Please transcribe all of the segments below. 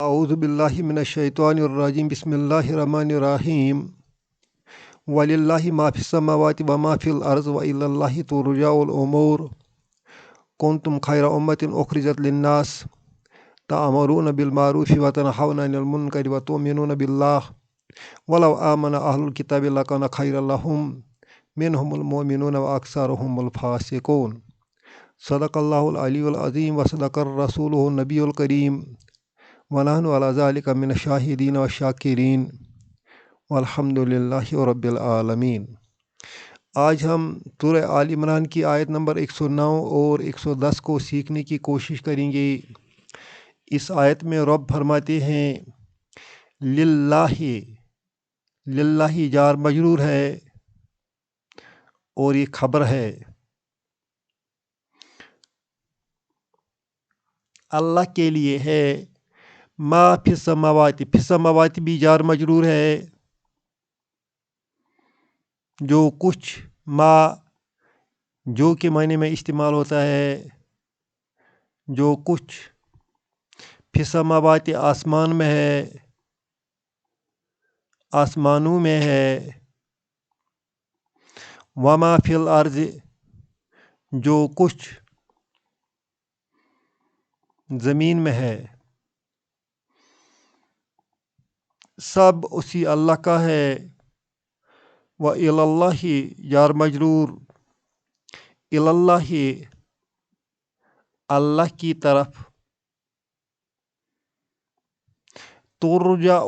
اعوذ باللہ من الشیطان الرجیم بسم اللہ الرحمن الرحیم وللہ ما فی السماوات وما فی الارض والی اللہ ترجع الامور کنتم خیر امۃ اخرجت للناس تأمرون بالمعروف وتنہون عن المنکر وتؤمنون باللہ ولو آمن اہل الکتاب لکان خیرا لہم منہم المؤمنون واکثرہم الفاسقون صدق اللہ العلی العظیم وصدق رسولہ النبی الکریم ونحن علی ذلک من الشاہدین والشاکرین والحمد للہ رب العالمین۔ آج ہم سورہ آل عمران کی آیت نمبر 109 اور 110 کو سیکھنے کی کوشش کریں گے۔ اس آیت میں رب فرماتے ہیں للہ جار مجرور ہے اور یہ خبر ہے۔ اللہ کے لیے ہے۔ ما فی السماوات بھی جار مجرور ہے۔ جو کچھ ما جو کے معنی میں استعمال ہوتا ہے، جو کچھ فی السماوات آسمان میں ہے، آسمانوں میں ہے، وما فی الارض جو کچھ زمین میں ہے، سب اسی اللہ کا ہے۔ وَإِلَى اللَّهِ جار مجرور، اللّہ اللہ کی طرف، ترجع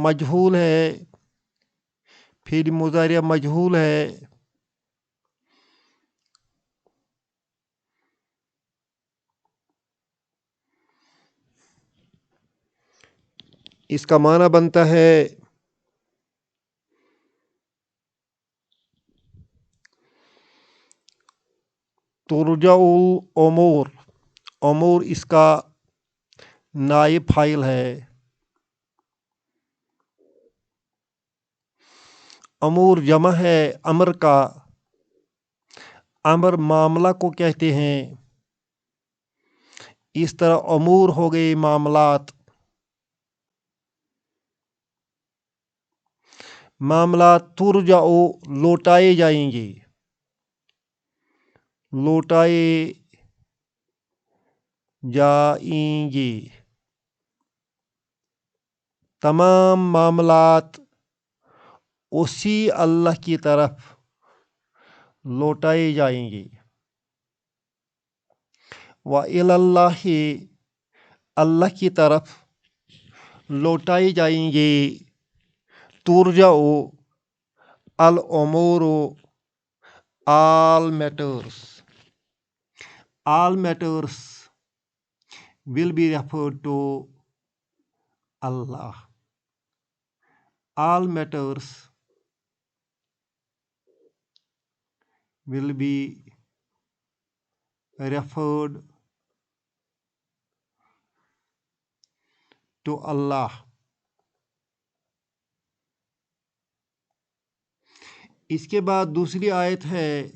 مجہول ہے، فعل مضارع مجہول ہے۔ اس کا معنی بنتا ہے ترجع الامور، امور اس کا نائب فاعل ہے۔ امور جمع ہے امر کا، امر معاملہ کو کہتے ہیں۔ اس طرح امور ہو گئے معاملات، معاملات ترجع لوٹائے جائیں گے، لوٹائے جائیں گے۔ تمام معاملات اسی اللہ کی طرف لوٹائے جائیں گے۔ وَإِلَى اللَّهِ اللہ کی طرف لوٹائے جائیں گے۔ ترجع الامور، all matters will be referred to Allah. All matters will be referred to Allah. اس کے بعد دوسری آیت ہے۔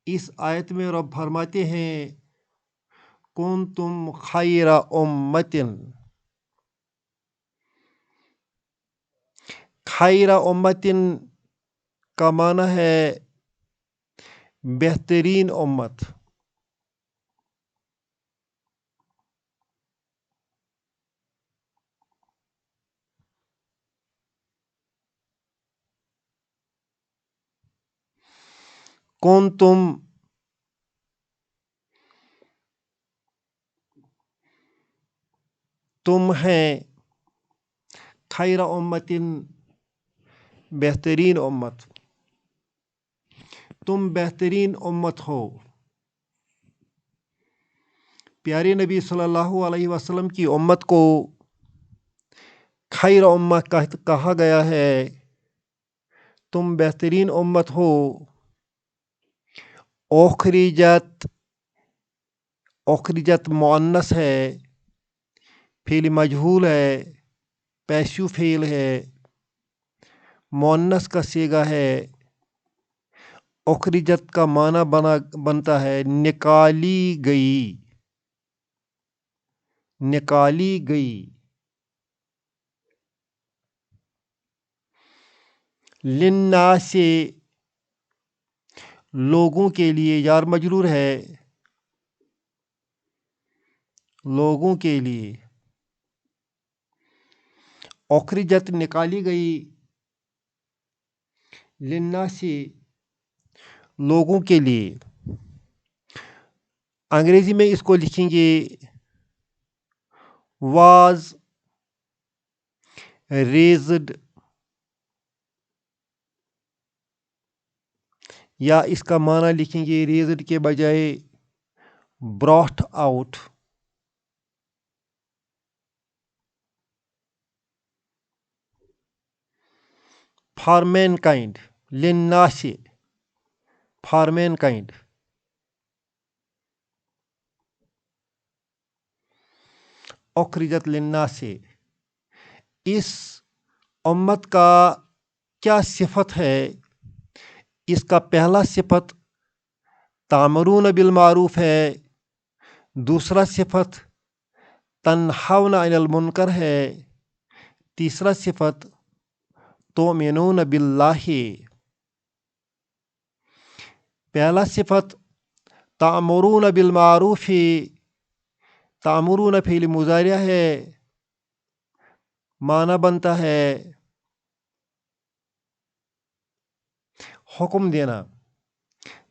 اس آیت میں رب فرماتے ہیں کنتم خیر امۃ، خیر امۃ کا معنی ہے بہترین امت۔ کنتم تم ہیں، خیر امت بہترین امت، تم بہترین امت ہو۔ پیارے نبی صلی اللہ علیہ وسلم کی امت کو خیر امت کہا گیا ہے۔ تم بہترین امت ہو۔ اخرجت مؤنث ہے، فعل مجہول ہے، پیسو فعل ہے، مؤنث کا صیغہ ہے۔ اخرجت کا معنی بنتا ہے نکالی گئی، نکالی گئی. للناس لوگوں کے لیے، جار مجرور ہے، لوگوں کے لیے. اخرجت نکالی گئی، للناس لوگوں کے لیے. انگریزی میں اس کو لکھیں گے واز ریزڈ، یا اس کا معنی لکھیں گے ریزڈ کے بجائے brought out. For mankind, للناس فار مین کائنڈ. اخرجت للناس، اس امت کا کیا صفت ہے؟ اس کا پہلا صفت تامرون بالمعروف ہے، دوسرا صفت تنہون عن المنکر ہے، تیسرا صفت تؤمنون باللہ. پہلا صفت تامرون بالمعروف، تامرون فعل مضارع ہے، معنی بنتا ہے حکم دینا.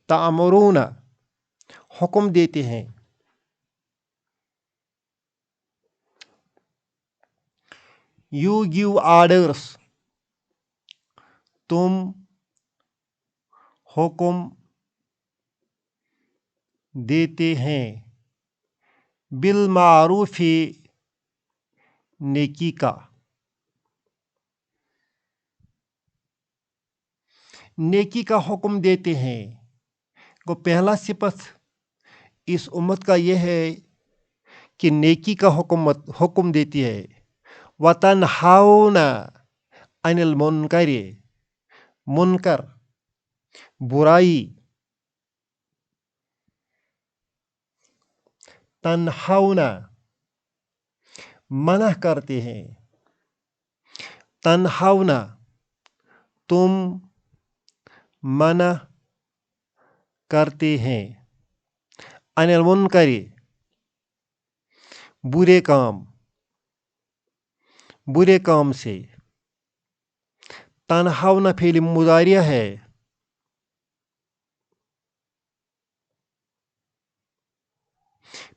تامرون حکم دیتے ہیں. یو گیو آرڈرس تم حکم دیتے ہیں. بالمعروف نیکی کا. نیکی کا حکم دیتے ہیں. کو پہلا صفت اس امت کا یہ ہے کہ نیکی کا حکم دیتی ہے. وَتَنْہَوْنَ عَنِ الْمُنْکَرِ، منکر برائی. تنہون منع کرتے ہیں. تنہون تم منع کرتے ہیں. عن المنکر برے کام سے. تنہون فعل مضارع ہے،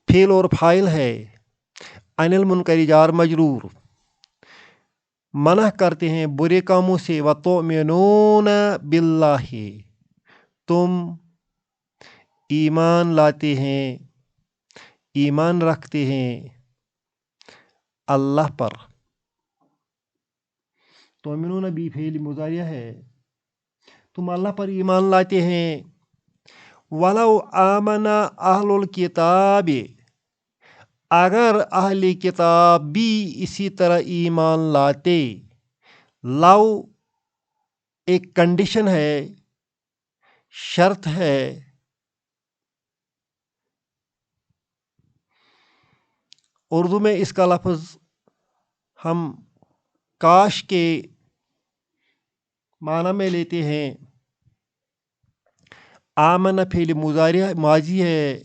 فعل اور فاعل ہے. عن المنکر جار مجرور. منع کرتے ہیں برے کاموں سے. وَتُؤْمِنُونَ بِاللَّهِ تم ایمان لاتے ہیں، ایمان رکھتے ہیں اللہ پر. تؤمنون بھی فعل مضارع ہے، تم اللہ پر ایمان لاتے ہیں. وَلَوْ آمَنَ أَهْلُ الْكِتَابِ اگر اہل کتاب بھی اسی طرح ایمان لاتے. لو ایک کنڈیشن ہے، شرط ہے. اردو میں اس کا لفظ ہم کاش کے معنی میں لیتے ہیں. آمن فعل مضارع ماضی ہے،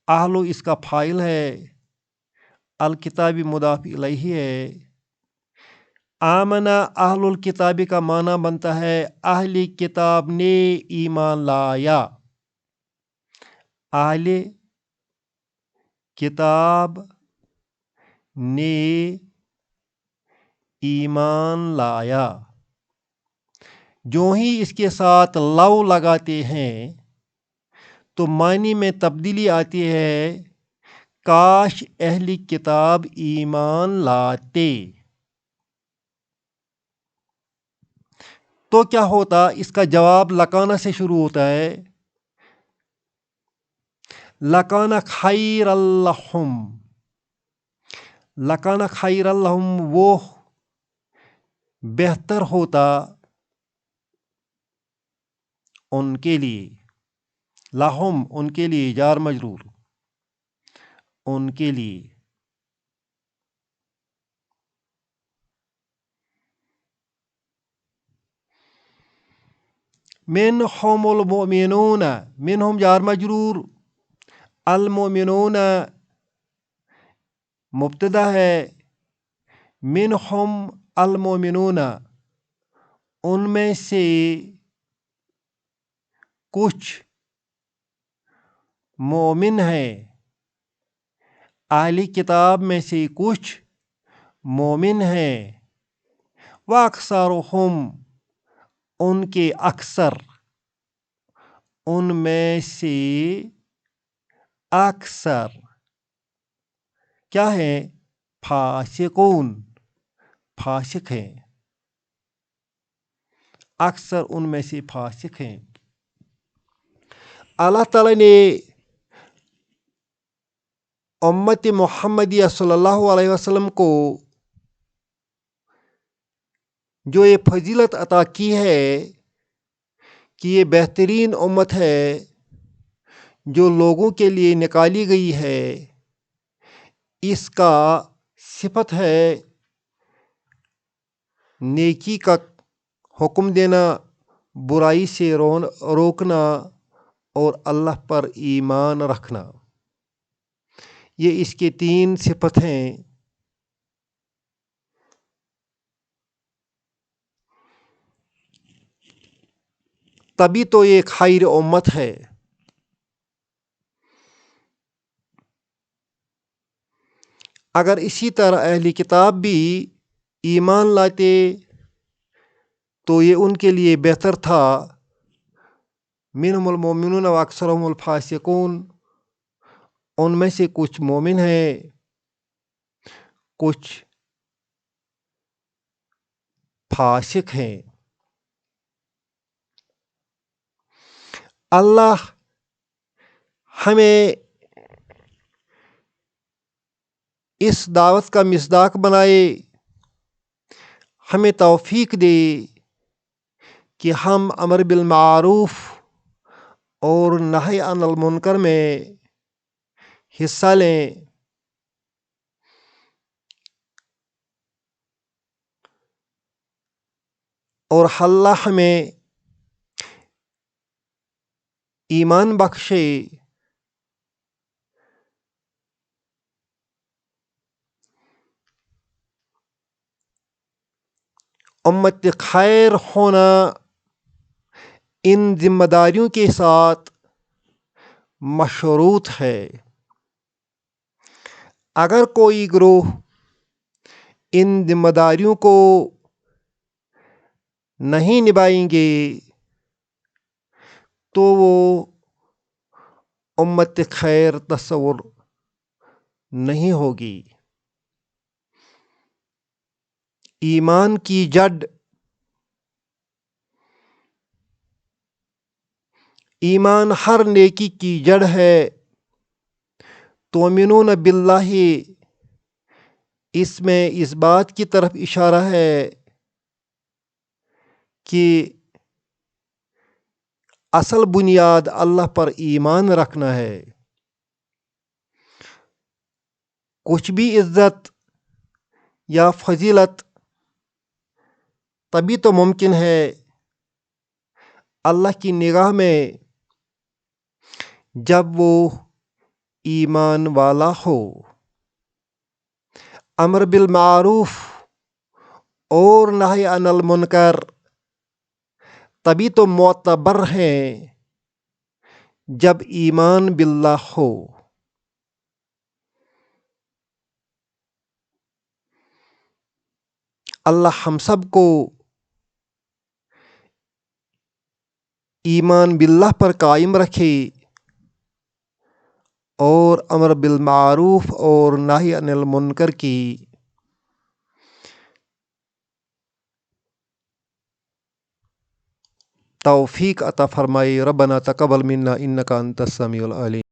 اہل اس کا فاعل ہے، الکتاب مضاف الیہ ہے. آمن اہل الکتاب کا معنی بنتا ہے اہل کتاب نے ایمان لایا. اہل کتاب نے ایمان لایا. جو ہی اس کے ساتھ لو لگاتے ہیں تو معنی میں تبدیلی آتی ہے کاش اہل کتاب ایمان لاتے. تو کیا ہوتا؟ اس کا جواب لکانہ سے شروع ہوتا ہے. لکانہ خیر اللہم، لکانہ خیر اللہم وہ بہتر ہوتا ان کے لیے. لہم ان کے لیے جار مجرور. ان کے لیے۔ منہم المؤمنون، منہم جار مجرور، المؤمنون مبتدا ہے، منہم المؤمنون ان میں سے کچھ مومن ہیں، اہلی کتاب میں سے کچھ مومن ہیں، وَأَكْثَرُهُمْ ان کے اکثر، ان میں سے اکثر کیا ہیں؟ فاسقون، فاسق ہیں، اکثر ان میں سے فاسق ہیں۔ اللہ تعالیٰ نے امت محمدیہ صلی اللہ علیہ وسلم کو جو یہ فضیلت عطا کی ہے کہ یہ بہترین امت ہے جو لوگوں کے لیے نکالی گئی ہے، اس کا صفت ہے نیکی کا حکم دینا، برائی سے روکنا اور اللہ پر ایمان رکھنا۔ یہ اس کے 3 صفت ہیں۔ تبھی تو یہ خیر امت ہے۔ اگر اسی طرح اہلی کتاب بھی ایمان لاتے تو یہ ان کے لیے بہتر تھا۔ منہم المؤمنون واکثرهم الفاسقون، ان میں سے کچھ مومن ہیں، کچھ فاسق ہیں۔ اللہ ہمیں اس دعوت کا مصداق بنائے، ہمیں توفیق دے کہ ہم امر بالمعروف اور نہی عن المنکر میں حصہ لیں، اور اللہ ہمیں ایمان بخشے۔ امت خیر ہونا ان ذمہ داریوں کے ساتھ مشروط ہے۔ اگر کوئی گروہ ان ذمہ داریوں کو نہیں نبھائیں گے تو وہ امت خیر تصور نہیں ہوگی۔ ایمان کی جڑ، ایمان ہر نیکی کی جڑ ہے۔ تؤمنون باللہ، اس میں اس بات کی طرف اشارہ ہے کہ اصل بنیاد اللہ پر ایمان رکھنا ہے۔ کچھ بھی عزت یا فضیلت تبھی تو ممکن ہے اللہ کی نگاہ میں جب وہ ایمان والا ہو۔ امر بالمعروف اور نہی عن المنکر تبھی تو معتبر ہیں جب ایمان باللہ ہو۔ اللہ ہم سب کو ایمان باللہ پر قائم رکھے اور امر بالمعروف اور نہی عن المنکر کی توفیق عطا فرمائے۔ ربنا تقبل منا انک انت السمیع العلیم۔